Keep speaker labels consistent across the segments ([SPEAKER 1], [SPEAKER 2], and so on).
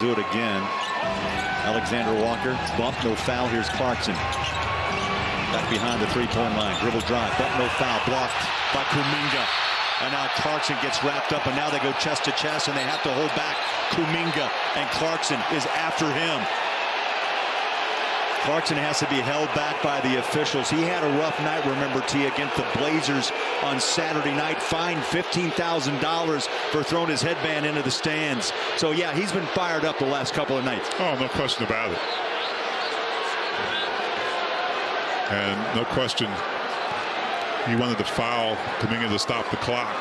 [SPEAKER 1] Do it again. Alexander Walker, bump, no foul. Here's Clarkson. Back behind the three-point line. Dribble drive, bump, no foul. Blocked by Kuminga. And now Clarkson gets wrapped up, and now they go chest to chest, and they have to hold back Kuminga. And Clarkson is after him. Clarkson has to be held back by the officials. He had a rough night, remember, T, against the Blazers on Saturday night. Fined $15,000 for throwing his headband into the stands. So, yeah, he's been fired up the last couple of nights.
[SPEAKER 2] Oh, no question about it. And no question, he wanted to foul Kuminga to stop the clock.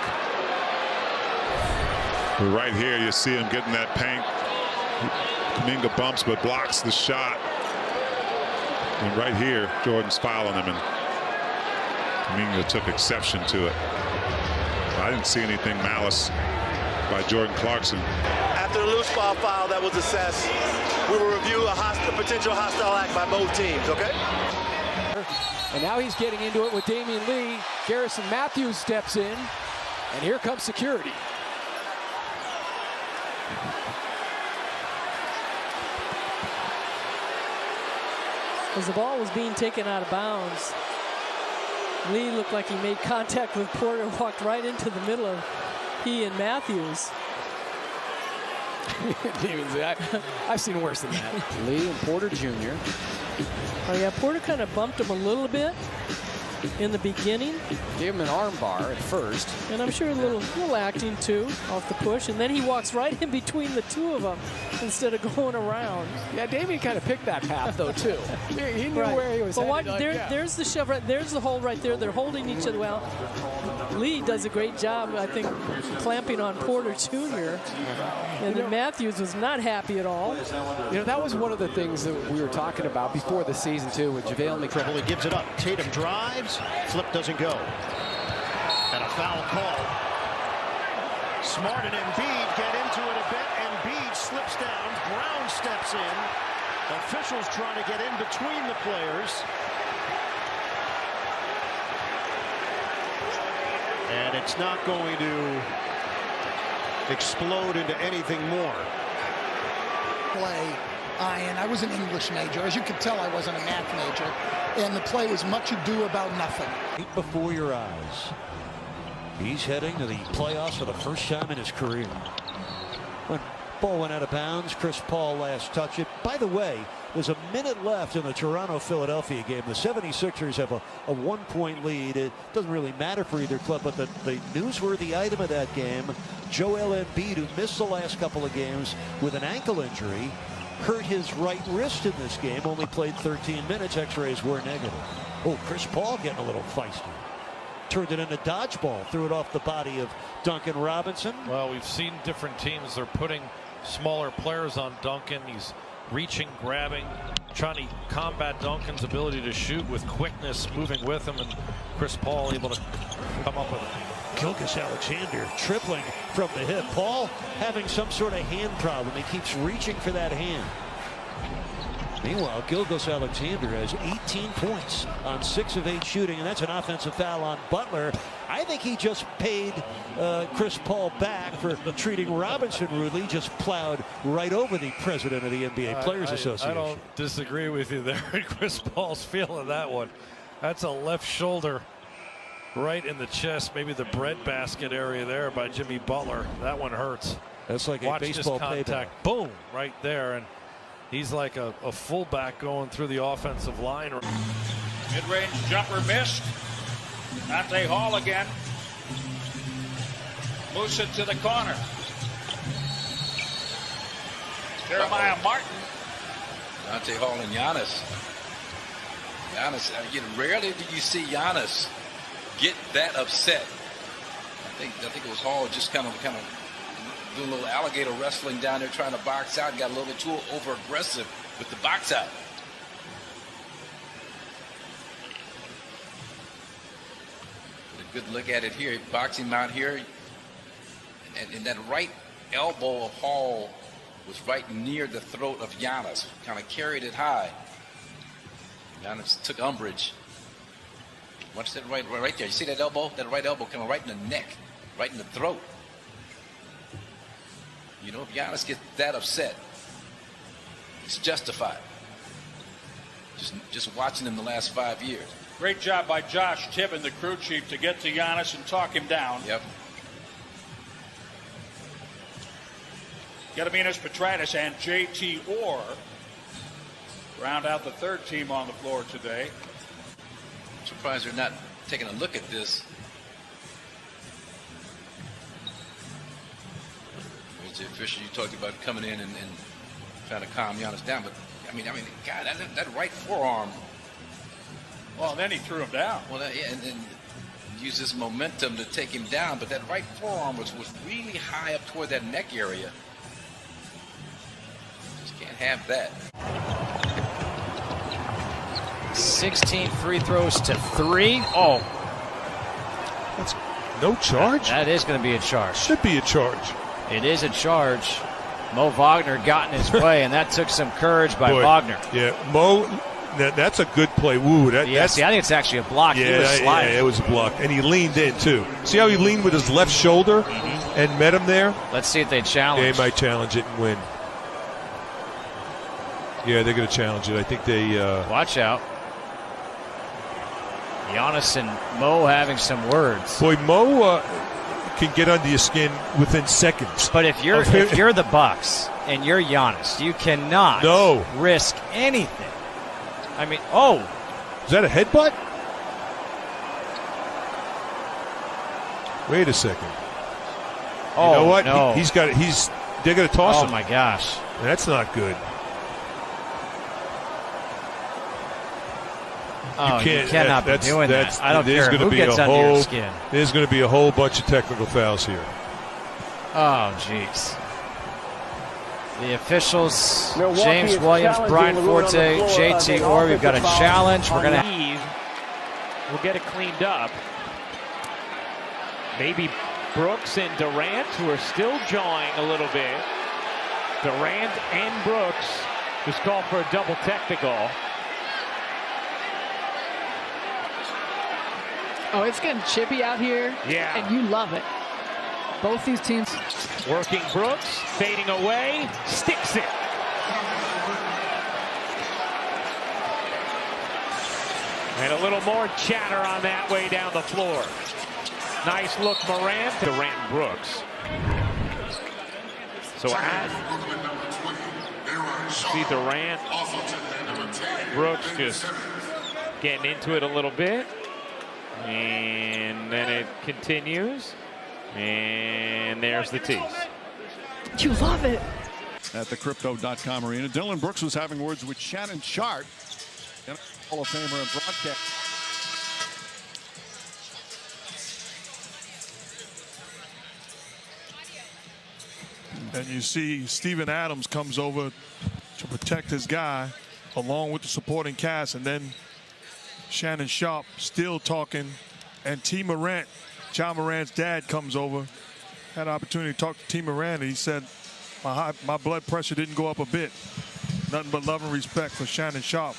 [SPEAKER 2] But right here, you see him getting that paint. Kuminga bumps but blocks the shot. And right here, Jordan's fouling him, and Kuminga took exception to it. I didn't see anything malice by Jordan Clarkson.
[SPEAKER 3] After the loose ball foul that was assessed, we will review a potential hostile act by both teams, okay?
[SPEAKER 4] And now he's getting into it with Damian Lee. Garrison Matthews steps in, and here comes security.
[SPEAKER 5] As the ball was being taken out of bounds, Lee looked like he made contact with Porter, walked right into the middle of he and Matthews.
[SPEAKER 4] I've seen worse than that. Lee and Porter Jr.
[SPEAKER 5] Oh yeah, Porter kind of bumped him a little bit in the beginning.
[SPEAKER 4] Gave him an arm bar at first.
[SPEAKER 5] And I'm sure a little acting too off the push. And then he walks right in between the two of them instead of going around.
[SPEAKER 4] Yeah, Damian kind of picked that path though too. He knew where he was headed.
[SPEAKER 5] There's the shove right, there's the hole right there. They're holding each other well. Lee does a great job, I think, clamping on Porter Jr. And then Matthews was not happy at all.
[SPEAKER 4] You know, that was one of the things that we were talking about before the season too with JaVale McGee.
[SPEAKER 6] He gives it up. Tatum drives. Flip doesn't go. And a foul call. Smart and Embiid get into it a bit. Embiid slips down. Brown steps in. Officials trying to get in between the players. And it's not going to explode into anything more.
[SPEAKER 7] Play, and I was an English major. As you could tell, I wasn't a math major. And the play was much ado about nothing.
[SPEAKER 8] Right before your eyes. He's heading to the playoffs for the first time in his career. When ball went out of bounds, Chris Paul last touched it. By the way, there's a minute left in the Toronto-Philadelphia game. The 76ers have a 1-point lead. It doesn't really matter for either club, but the newsworthy item of that game, Joel Embiid, who missed the last couple of games with an ankle injury, hurt his right wrist in this game, only played 13 minutes. X-rays were negative. Oh, Chris Paul getting a little feisty. Turned it into dodgeball, threw it off the body of Duncan Robinson.
[SPEAKER 9] Well, we've seen different teams. They're putting smaller players on Duncan. He's reaching, grabbing, trying to combat Duncan's ability to shoot with quickness, moving with him, and Chris Paul able to come up with it.
[SPEAKER 8] Gilgeous-Alexander tripling from the hip. Paul having some sort of hand problem. He keeps reaching for that hand. Meanwhile, Gilgeous-Alexander has 18 points on 6 of 8 shooting, and that's an offensive foul on Butler. I think he just paid Chris Paul back for treating Robinson rudely. Just plowed right over the president of the NBA Players Association.
[SPEAKER 9] I don't disagree with you there. Chris Paul's feeling that one. That's a left shoulder right in the chest, maybe the breadbasket area there by Jimmy Butler. That one hurts.
[SPEAKER 8] That's like
[SPEAKER 9] Watch
[SPEAKER 8] a baseball
[SPEAKER 9] this contact.
[SPEAKER 8] payback.
[SPEAKER 9] Boom, right there. And he's like a fullback going through the offensive line.
[SPEAKER 10] Mid-range jumper missed. Dante Hall again. Moves it to the corner. Jeremiah Martin.
[SPEAKER 11] Dante Hall and Giannis. Rarely do you see Giannis get that upset. I think it was Hall just kind of doing a little alligator wrestling down there, trying to box out. Got a little bit too over aggressive with the box out. A good look at it here. Boxing him out here, and that right elbow of Hall was right near the throat of Giannis. Kind of carried it high. Giannis took umbrage. Watch that right there. You see that elbow? That right elbow coming right in the neck, right in the throat. You know, if Giannis gets that upset, It's justified. Just watching him the last 5 years.
[SPEAKER 10] Great job by Josh Tibbin, the crew chief, to get to Giannis and talk him down.
[SPEAKER 11] Yep.
[SPEAKER 10] Gediminas Petratis and JT Orr round out the third team on the floor today.
[SPEAKER 11] I'm surprised they're not taking a look at this. The official you talked about coming in and trying to calm Giannis down, but I mean, God, that right forearm.
[SPEAKER 10] Well, and then he threw him down.
[SPEAKER 11] Well, yeah, and then used his momentum to take him down, but that right forearm was really high up toward that neck area. Just can't have that.
[SPEAKER 4] 16 free throws to 3. Oh,
[SPEAKER 2] That's no charge?
[SPEAKER 4] that is going to be a charge.
[SPEAKER 2] Should be a charge.
[SPEAKER 4] It is a charge. Mo Wagner got in his way, and that took some courage by
[SPEAKER 2] Boy,
[SPEAKER 4] Wagner.
[SPEAKER 2] Yeah, Mo, that's a good play. Woo, that's,
[SPEAKER 4] see, I think it's actually a block.
[SPEAKER 2] Yeah,
[SPEAKER 4] He was sliding.
[SPEAKER 2] yeah, it was a block. And he leaned in, too. See how he leaned with his left shoulder and met him there?
[SPEAKER 4] Let's see if they challenge.
[SPEAKER 2] They might challenge it and win. Yeah, they're going to challenge it. I think they...
[SPEAKER 4] Watch out. Giannis and Mo having some words.
[SPEAKER 2] Boy, Mo can get under your skin within seconds.
[SPEAKER 4] But if you're the Bucks and you're Giannis, you cannot risk anything. I mean,
[SPEAKER 2] is that a headbutt? Wait a second.
[SPEAKER 4] Oh,
[SPEAKER 2] you know what?
[SPEAKER 4] No.
[SPEAKER 2] They're going to toss him.
[SPEAKER 4] Oh my gosh.
[SPEAKER 2] That's not good.
[SPEAKER 4] Oh, you cannot be doing that. I don't care who gets under your skin.
[SPEAKER 2] There's going to be a whole bunch of technical fouls here.
[SPEAKER 4] Oh, jeez. The officials, James Williams, Brian Forte, JT Orr, we've got a challenge. We're going to...
[SPEAKER 12] We'll get it cleaned up. Maybe Brooks and Durant, who are still jawing a little bit. Durant and Brooks just called for a double technical.
[SPEAKER 5] Oh, it's getting chippy out here.
[SPEAKER 12] Yeah.
[SPEAKER 5] And you love it. Both these teams.
[SPEAKER 12] Working Brooks, fading away, sticks it. And a little more chatter on that way down the floor. Nice look, Morant. Durant and Brooks. So as see Durant, Brooks just getting into it a little bit. And then it continues. And there's the tease.
[SPEAKER 5] You love it.
[SPEAKER 13] At the Crypto.com arena, Dylan Brooks was having words with Shannon Sharpe, Hall of Famer and broadcast. And you see Steven Adams comes over to protect his guy along with the supporting cast, and then Shannon Sharpe still talking, and T. Morant, John Morant's dad, comes over. Had an opportunity to talk to T. Morant, and he said, my blood pressure didn't go up a bit. Nothing but love and respect for Shannon Sharpe.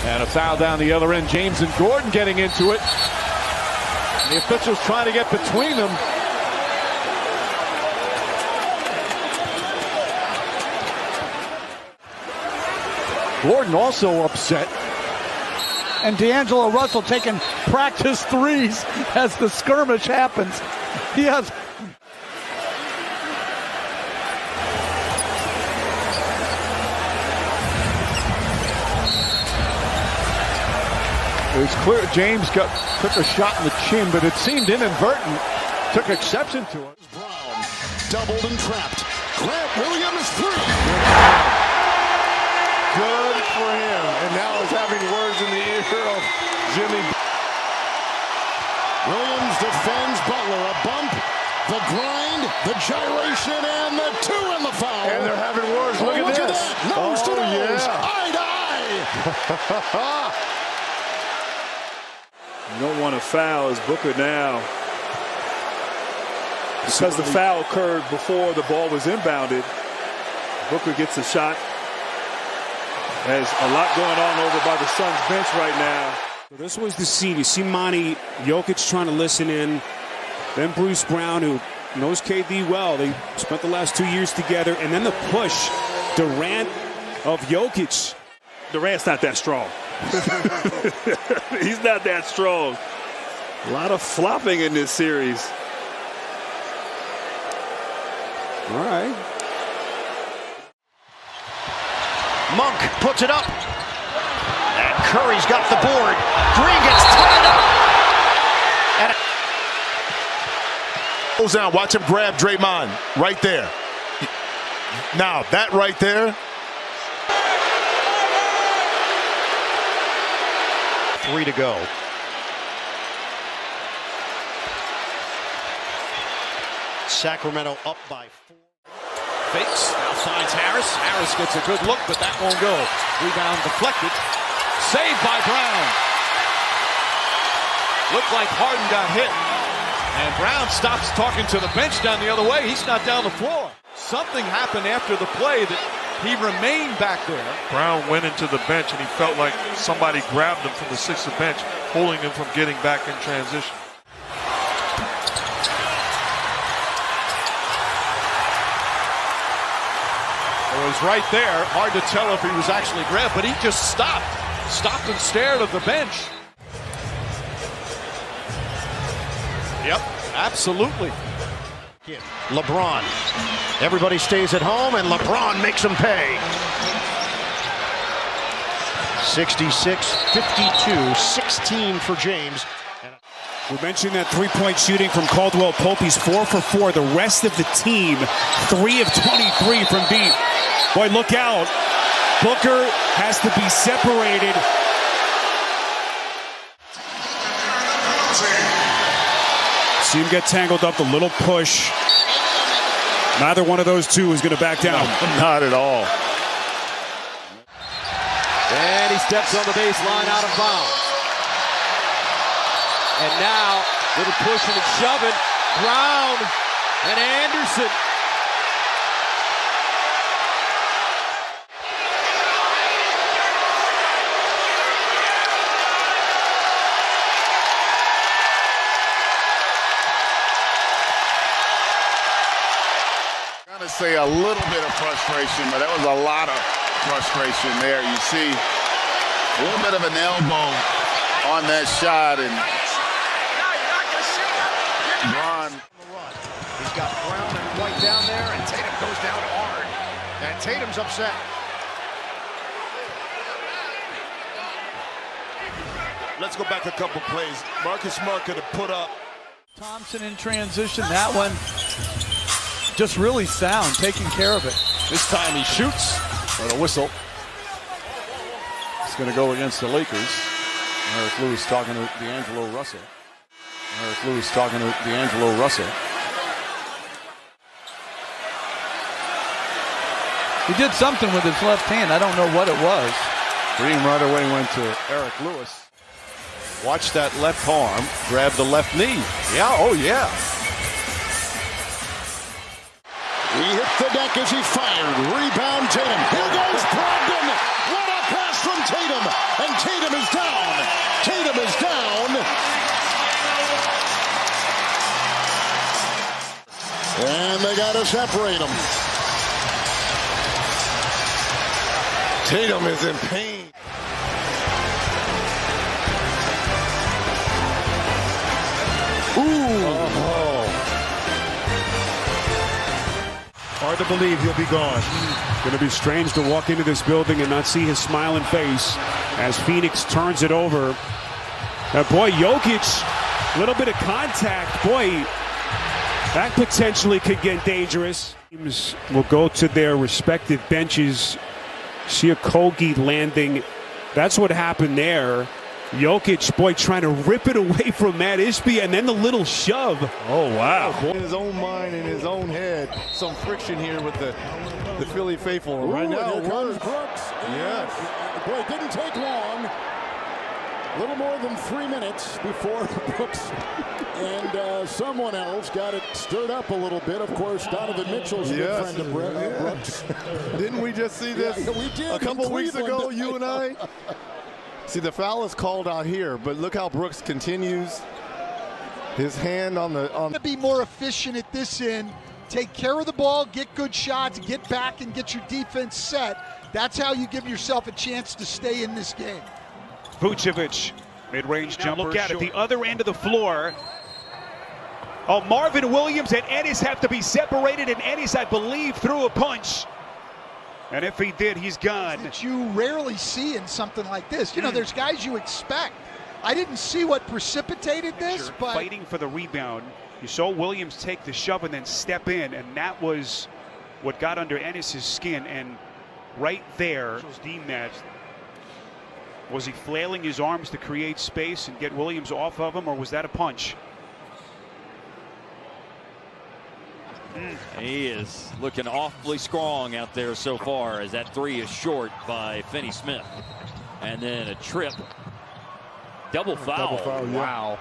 [SPEAKER 14] And a foul down the other end. James and Gordon getting into it. And the officials trying to get between them. Gordon also upset.
[SPEAKER 15] And D'Angelo Russell taking practice threes as the skirmish happens. He has... It was clear James took a shot in the chin, but it seemed inadvertent. Took exception to it.
[SPEAKER 6] Brown doubled and trapped. Grant Williams three.
[SPEAKER 16] Good for him. And now he's having words in the ear of Jimmy.
[SPEAKER 6] Williams defends Butler. A bump, the grind, the gyration, and the two in the foul.
[SPEAKER 16] And they're having words. Look at this.
[SPEAKER 6] That. Nose to nose.
[SPEAKER 16] Yeah.
[SPEAKER 6] Eye to eye.
[SPEAKER 14] You don't want to foul as Booker now. Because the foul occurred before the ball was inbounded. Booker gets a shot. There's a lot going on over by the Suns bench right now.
[SPEAKER 17] So this was the scene. You see Monty Jokic trying to listen in. Then Bruce Brown, who knows KD well. They spent the last 2 years together. And then the push, Durant of Jokic. Durant's not that strong. He's not that strong. A lot of flopping in this series. All right.
[SPEAKER 6] Monk puts it up. And Curry's got the board. Green gets tied up. And
[SPEAKER 16] goes down. Watch him grab Draymond right there. Now, that right there.
[SPEAKER 6] 3 to go. Sacramento up by 4.
[SPEAKER 18] Fakes, now finds Harris. Harris gets a good look, but that won't go. Rebound deflected. Saved by Brown. Looked like Harden got hit. And Brown stops talking to the bench down the other way. He's not down the floor. Something happened after the play that he remained back there.
[SPEAKER 13] Brown went into the bench and he felt like somebody grabbed him from the Sixers bench, holding him from getting back in transition.
[SPEAKER 18] It was right there. Hard to tell if he was actually grabbed, but he just stopped. Stopped and stared at the bench. Yep, absolutely.
[SPEAKER 6] LeBron. Everybody stays at home, and LeBron makes them pay. 66-52, 16 for James.
[SPEAKER 17] We mentioned that three-point shooting from Caldwell Pope. He's 4 for 4. The rest of the team, 3 of 23 from deep. Boy, look out. Booker has to be separated. See him get tangled up, the little push. Neither one of those two is going to back down.
[SPEAKER 16] No, not at all.
[SPEAKER 18] And he steps on the baseline out of bounds. And now, little pushing and shoving. Brown and Anderson.
[SPEAKER 16] To say a little bit of frustration, but that was a lot of frustration there. You see a little bit of an elbow on that shot, and Bron.
[SPEAKER 6] He's got Brown and White down there, and Tatum goes down hard. And Tatum's upset.
[SPEAKER 16] Let's go back a couple plays. Marcus Smart could have put up.
[SPEAKER 15] Thompson in transition. That one just really sound, taking care of it.
[SPEAKER 18] This time he shoots for the whistle. It's going to go against the Lakers. Eric Lewis talking to D'Angelo Russell. Eric Lewis talking to D'Angelo Russell.
[SPEAKER 15] He did something with his left hand. I don't know what it was.
[SPEAKER 18] Green right away went to Eric Lewis. Watch that left arm grab the left knee. Yeah, oh yeah.
[SPEAKER 6] He hit the deck as he fired. Rebound Tatum. Here goes Brogdon. What a pass from Tatum. And Tatum is down. Tatum is down. And they got to separate them.
[SPEAKER 16] Tatum is in pain.
[SPEAKER 6] Hard to believe he'll be gone.
[SPEAKER 17] Going to be strange to walk into this building and not see his smiling face as Phoenix turns it over. Now, boy, Jokic, a little bit of contact. Boy, that potentially could get dangerous. Teams will go to their respective benches. Siakogi landing. That's what happened there. Jokic, boy, trying to rip it away from Matt Ishbia, and then the little shove. Oh, wow.
[SPEAKER 16] In his own mind, in his own head, some friction here with the Philly faithful. Right now,
[SPEAKER 6] here comes Brooks.
[SPEAKER 16] Yes.
[SPEAKER 6] Boy, it didn't take long. A little more than 3 minutes before Brooks and someone else got it stirred up a little bit. Of course, Donovan Mitchell's a good friend of Brooks.
[SPEAKER 16] Didn't we just see this
[SPEAKER 6] we did
[SPEAKER 16] a couple weeks ago, you and I? See, the foul is called out here, but look how Brooks continues
[SPEAKER 19] His hand on the
[SPEAKER 7] To be more efficient at this end, take care of the ball, get good shots, get back and get your defense set. That's how you give yourself a chance to stay in this game.
[SPEAKER 20] Vucevic, mid-range jumper. Look at it, the other end of the floor. Oh, Marvin Williams and Ennis have to be separated, and Ennis, I believe, threw a punch. And if he did, he's gone.
[SPEAKER 7] That you rarely see in something like this. You know, there's guys you expect. I didn't see what precipitated this, but
[SPEAKER 20] fighting for the rebound. You saw Williams take the shove and then step in, and that was what got under Ennis's skin. And right there, deemed that. Was he flailing his arms to create space and get Williams off of him, or was that a punch?
[SPEAKER 21] He is looking awfully strong out there so far, as that three is short by Finney-Smith. And then a trip. Double foul.
[SPEAKER 19] yeah.
[SPEAKER 21] Wow.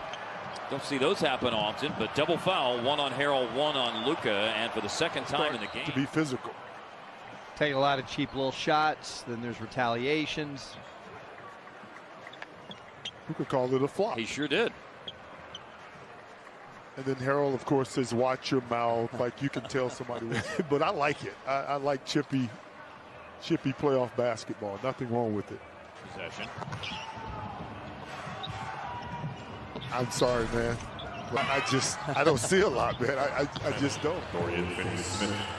[SPEAKER 21] Don't see those happen often, but double foul. One on Harrell, one on Luka, and for the second time in the game.
[SPEAKER 19] To be physical.
[SPEAKER 22] Take a lot of cheap little shots, then there's retaliations.
[SPEAKER 19] You could call it a flop.
[SPEAKER 21] He sure did.
[SPEAKER 19] And then Harold, of course, says, watch your mouth. Like you can tell somebody. But I like it. I like chippy playoff basketball. Nothing wrong with it.
[SPEAKER 21] Possession.
[SPEAKER 19] I'm sorry, man. I don't see a lot, man. I just don't.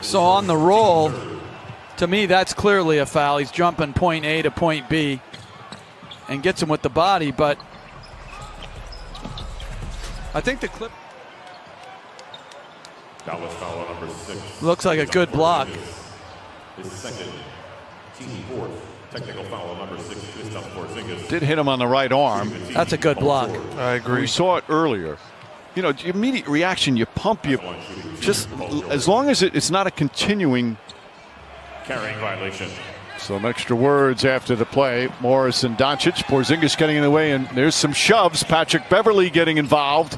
[SPEAKER 15] So on the roll, to me, that's clearly a foul. He's jumping point A to point B and gets him with the body, but I think the clip
[SPEAKER 23] Foul number 6.
[SPEAKER 15] looks like a good block.
[SPEAKER 23] His second, team fourth. Technical foul number 6. This time for Porzingis.
[SPEAKER 24] Did hit him on the right arm.
[SPEAKER 15] That's a good block.
[SPEAKER 24] I agree. We saw it earlier. You know, immediate reaction, you pump, you just as long as it's not a continuing
[SPEAKER 23] Carrying violation.
[SPEAKER 24] Some extra words after the play. Morris and Doncic, Porzingis getting in the way, and there's some shoves. Patrick Beverley getting involved.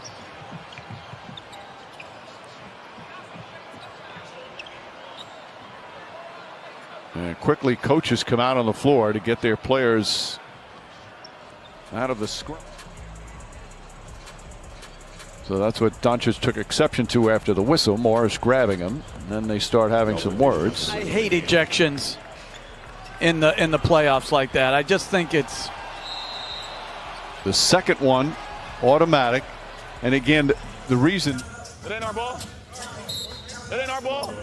[SPEAKER 24] And quickly, coaches come out on the floor to get their players out of the scrum. So that's what Doncic took exception to after the whistle. Morris grabbing him, and then they start having some words.
[SPEAKER 15] I hate ejections in the playoffs like that. I just think it's
[SPEAKER 24] the second one automatic, and again the reason.
[SPEAKER 18] It ain't our ball. It ain't our ball.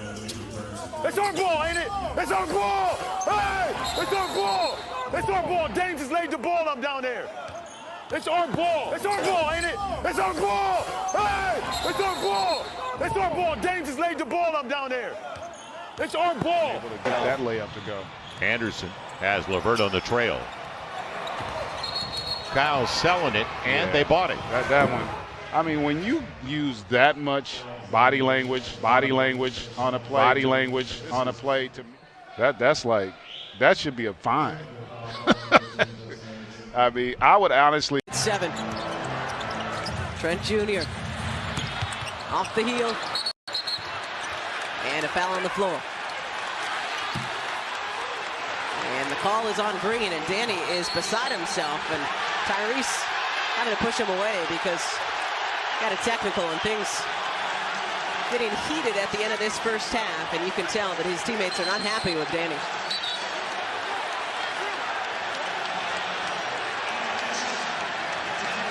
[SPEAKER 18] It's our ball, ain't it? It's our ball. Hey, it's our ball. It's our ball. Dame just laid the ball up down there. It's our ball. It's our ball, ain't it? It's our ball. Hey, it's our ball. It's our ball. Dame just laid the ball up down there. It's our ball.
[SPEAKER 24] Able to get that layup to go.
[SPEAKER 25] Anderson has LeVert on the trail. Kyle's selling it, and they bought it.
[SPEAKER 26] That one. I mean, when you use that much body language on a play, to me, that's like, that should be a fine. I mean, I would honestly.
[SPEAKER 27] 7. Trent Jr. off the heel. And a foul on the floor. And the call is on Green, and Danny is beside himself, and Tyrese having to push him away because got a technical, and things getting heated at the end of this first half, and you can tell that his teammates are not happy with Danny.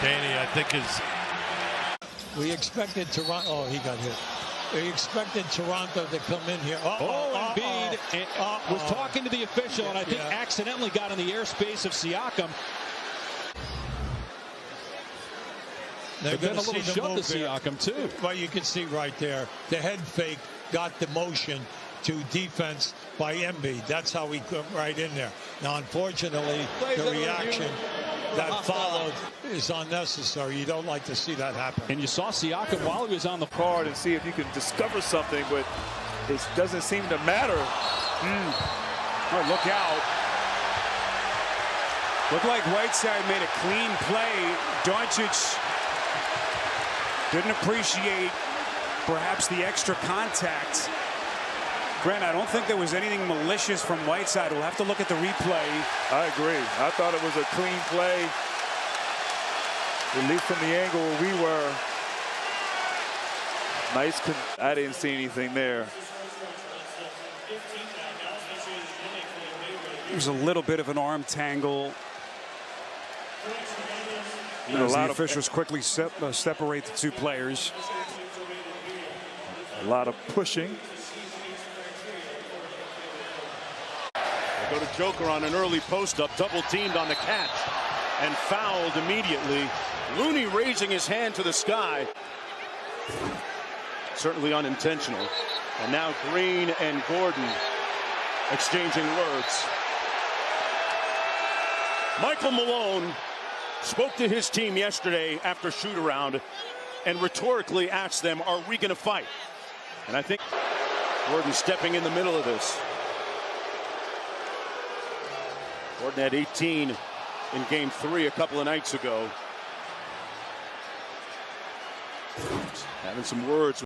[SPEAKER 9] Danny, I think, is.
[SPEAKER 28] We expected Toronto. Oh, he got hit. We expected Toronto to come in here. Embiid
[SPEAKER 12] was talking to the official, and I think accidentally got in the airspace of Siakam.
[SPEAKER 28] They're
[SPEAKER 12] But then
[SPEAKER 28] going
[SPEAKER 12] a
[SPEAKER 28] to
[SPEAKER 12] little
[SPEAKER 28] see the
[SPEAKER 12] shove to
[SPEAKER 28] move there.
[SPEAKER 12] Siakam, too.
[SPEAKER 28] Well, you can see right there, the head fake got the motion to defense by Embiid. That's how he got right in there. Now, unfortunately, the reaction that followed is unnecessary. You don't like to see that happen.
[SPEAKER 12] And you saw Siakam while he was on the
[SPEAKER 14] card and see if you can discover something, but it doesn't seem to matter.
[SPEAKER 17] Oh, look out. Looked like Whiteside made a clean play. Doncic didn't appreciate perhaps the extra contact. Grant, I don't think there was anything malicious from Whiteside. We'll have to look at the replay.
[SPEAKER 14] I agree. I thought it was a clean play, at least from the angle where we were. Nice. I didn't see anything there.
[SPEAKER 17] There's a little bit of an arm tangle.
[SPEAKER 14] As
[SPEAKER 17] the officials quickly separate the two players.
[SPEAKER 14] A lot of pushing.
[SPEAKER 1] They go to Joker on an early post-up, double-teamed on the catch, and fouled immediately. Looney raising his hand to the sky. Certainly unintentional. And now Green and Gordon exchanging words. Michael Malone spoke to his team yesterday after shoot-around and rhetorically asked them, are we going to fight? And I think Gordon stepping in the middle of this. Gordon had 18 in Game 3 a couple of nights ago. Having some words